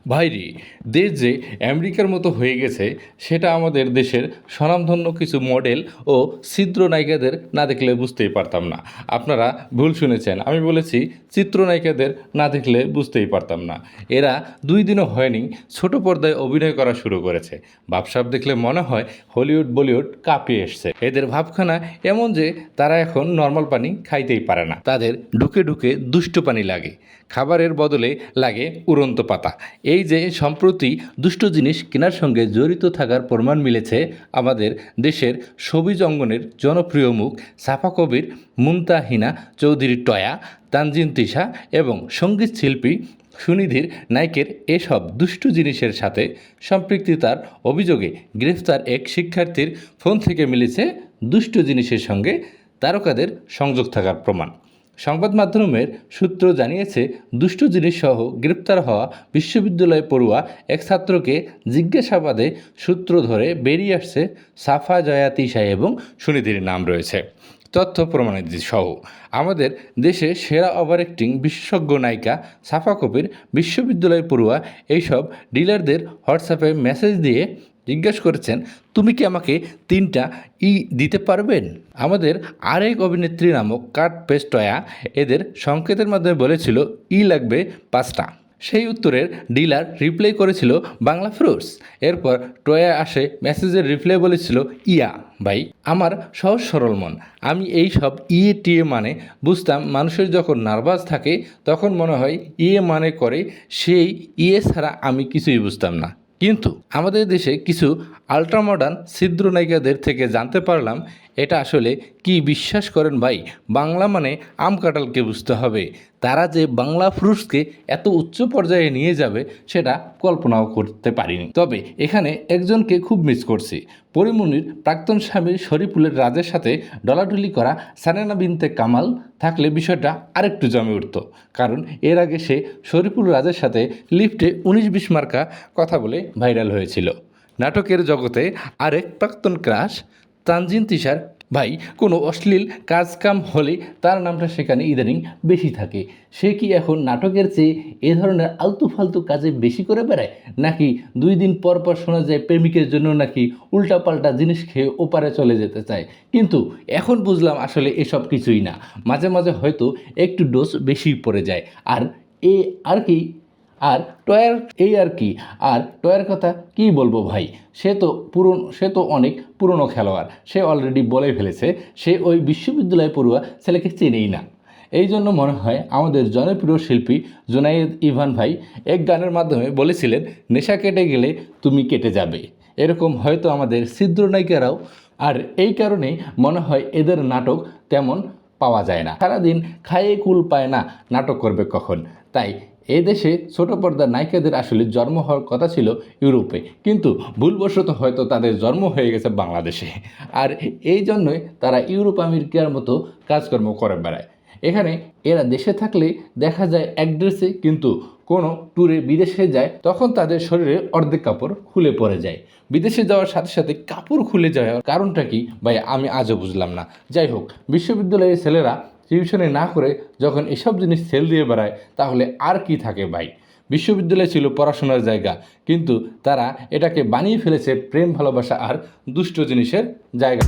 ভাইরে, দেশ যে আমেরিকার মতো হয়ে গেছে সেটা আমাদের দেশের স্বনামধন্য কিছু মডেল ও চিত্রনায়িকাদের না দেখলে বুঝতেই পারতাম না। আপনারা ভুল শুনেছেন, আমি বলেছি চিত্রনায়িকাদের না দেখলে বুঝতেই পারতাম না। এরা 2 দিনও হয়নি ছোট পর্দায় অভিনয় করা শুরু করেছে। ভাবসাব দেখলে মনে হয় হলিউড বলিউড কাঁপিয়ে এসছে। এদের ভাবখানা এমন যে তারা এখন নর্মাল পানি খাইতেই পারে না, তাদের ঢুকে ঢুকে দুষ্ট পানি লাগে, খাবারের বদলে লাগে উড়ন্ত পাতা। এই যে সম্প্রতি দুষ্ট জিনিস কেনার সঙ্গে জড়িত থাকার প্রমাণ মিলেছে আমাদের দেশের ছবিজ অঙ্গনের জনপ্রিয় মুখ সাফা কবির, মুমতাহিনা চৌধুরী টয়া, তানজিন তিশা এবং সঙ্গীত শিল্পী সুনিধির নায়কের এসব দুষ্টু জিনিসের সাথে সম্পৃক্ততার অভিযোগে গ্রেফতার এক শিক্ষার্থীর ফোন থেকে মিলেছে দুষ্টু জিনিসের সঙ্গে তারকাদের সংযোগ থাকার প্রমাণ। সংবাদ মাধ্যমের সূত্র জানিয়েছে, দুষ্টু জিনিস সহ গ্রেপ্তার হওয়া বিশ্ববিদ্যালয় পড়ুয়া এক ছাত্রকে জিজ্ঞাসাবাদে সূত্র ধরে বেরিয়ে আসছে সাফা জয়া তিশা এবং সুনিধির নাম রয়েছে তথ্য প্রমাণাদি সহ। আমাদের দেশে সেরা ওভার অ্যাক্টিং বিশেষজ্ঞ নায়িকা সাফা কবির বিশ্ববিদ্যালয় পড়ুয়া এইসব ডিলারদের হোয়াটসঅ্যাপে মেসেজ দিয়ে জিজ্ঞেস করেছেন, তুমি কি আমাকে 3টা দিতে পারবেন? আমাদের আরেক অভিনেত্রী নামক কাট পেস্টয়া এদের সংকেতের মাধ্যমে বলেছিল লাগবে 5টা। সেই উত্তরের ডিলার রিপ্লাই করেছিল বাংলা ফ্রুটস। এরপর টয়া আসে মেসেজের রিপ্লাই বলেছিল ইয়া ভাই, আমার সহজ সরল মন, আমি এই সব টিএ মানে বুঝতাম মানুষের যখন নার্ভাস থাকে তখন মনে হয় মানে করে, সেই ছাড়া আমি কিছুই বুঝতাম না। কিন্তু আমাদের দেশে কিছু আল্ট্রা মডার্ন ছিদ্র নায়িকাদের থেকে জানতে পারলাম এটা আসলে কি। বিশ্বাস করেন ভাই, বাংলা মানে আম কাঁঠালকে বুঝতে হবে। তারা যে বাংলা ফ্রুটসকে এত উচ্চ পর্যায়ে নিয়ে যাবে সেটা কল্পনাও করতে পারিনি। তবে এখানে একজনকে খুব মিস করছি, পরিমণির প্রাক্তন স্বামী শরীফুলের রাজের সাথে ডলাডলি করা সানেনা বিনতে কামাল থাকলে বিষয়টা আরেকটু জমে উঠত। কারণ এর আগে সে শরীফুল রাজের সাথে লিফটে 19-20 মার্কা কথা বলে ভাইরাল হয়েছিল। নাটকের জগতে আরেক প্রাক্তন ক্রাশ তানজিন তিশার ভাই, কোনো অশ্লীল কাজকাম হলে তার নামটা সেখানে ইদানিং বেশি থাকে। সে কি এখন নাটকের চেয়ে এ ধরনের আলতু ফালতু কাজে বেশি করে বেড়ায়, নাকি 2 দিন পর পর শোনা যায় প্রেমিকের জন্য নাকি উল্টাপাল্টা জিনিস খেয়ে ওপারে চলে যেতে চায়? কিন্তু এখন বুঝলাম আসলে এসব কিছুই না, মাঝে মাঝে হয়তো একটু ডোজ বেশি পড়ে যায়। আর আর কি আর টয়ার আর কি, আর টয়ার কথা কি বলবো ভাই, সে তো অনেক পুরনো খেলোয়াড়, সে অলরেডি বলে ফেলেছে সে ওই বিশ্ববিদ্যালয় পড়ুয়া ছেলেকে চেনেই না। এই জন্য মনে হয় আমাদের জনপ্রিয় শিল্পী জুনায়েদ ইভান ভাই এক গানের মাধ্যমে বলেছিলেন, নেশা কেটে গেলে তুমি কেটে যাবে। এরকম হয়তো আমাদের ছিদ্র নায়িকারাও, আর এই কারণেই মনে হয় এদের নাটক তেমন পাওয়া যায় না। সারাদিন খায়ে কুল পায় না, নাটক করবে কখন? তাই দেশে ছোট পর্দার নায়িকাদের আসলে জন্ম হওয়ার কথা ছিল ইউরোপে, কিন্তু ভুলবশত হয়তো তাদের জন্ম হয়ে গেছে বাংলাদেশে। আর এই জন্যই তারা ইউরোপ আমেরিকার মতো কাজকর্ম করে বেড়ায়। এখানে এরা দেশে থাকলে দেখা যায় এক ড্রেসে, কিন্তু কোনো ট্যুরে বিদেশে যায় তখন তাদের শরীরে অর্ধেক কাপড় খুলে পড়ে যায়। বিদেশে যাওয়ার সাথে সাথে কাপড় খুলে যাওয়ার কারণটা কি ভাই, আমি আজও বুঝলাম না। যাই হোক, বিশ্ববিদ্যালয়ের ছেলেরা টিউশনে না করে যখন এসব জিনিস সেল দিয়ে বেড়ায় তাহলে আর কি থাকে ভাই? বিশ্ববিদ্যালয় ছিল পড়াশোনার জায়গা, কিন্তু তারা এটাকে বানিয়ে ফেলেছে প্রেম ভালোবাসা আর দুষ্ট জিনিসের জায়গা।